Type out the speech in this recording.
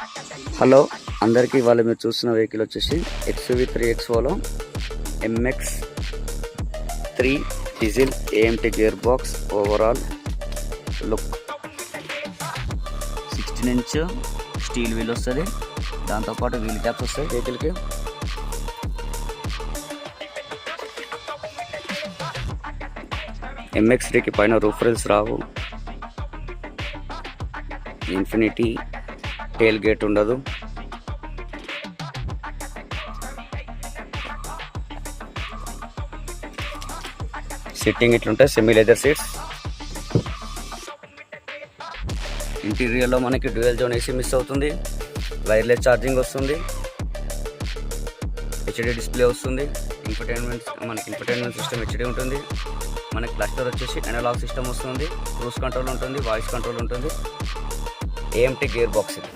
Hello అందరికీ, ఇవాళ మీరు చూస్తున్న వెహికల్ వచ్చేసి XUV3XOలో MX3 diesel AMT gear box. Overall look 16 inch steel wheel వస్తుంది, దాంతోపాటు వీల్ క్యాప్స్ వస్తాయి వెహికల్కి. MX3కి పైన రూఫ్ రైల్స్ రావు, ఇన్ఫినిటీ టేల్ గేట్ ఉండదు. సిట్టింగ్ ఇట్లుంటాయి, సెమీ లెదర్ సీట్స్. ఇంటీరియర్లో మనకి డ్యూయల్ జోన్ AC మిస్ అవుతుంది, వైర్లెస్ ఛార్జింగ్ వస్తుంది, HD డిస్ప్లే వస్తుంది, ఇన్ఫర్టైన్మెంట్ సిస్టమ్ HD ఉంటుంది. మనకి క్లస్టర్ వచ్చేసి అనలాగ్ సిస్టమ్ వస్తుంది, క్రూజ్ కంట్రోల్ ఉంటుంది, వాయిస్ కంట్రోల్ ఉంటుంది. AMT గేర్ బాక్స్ ఇది.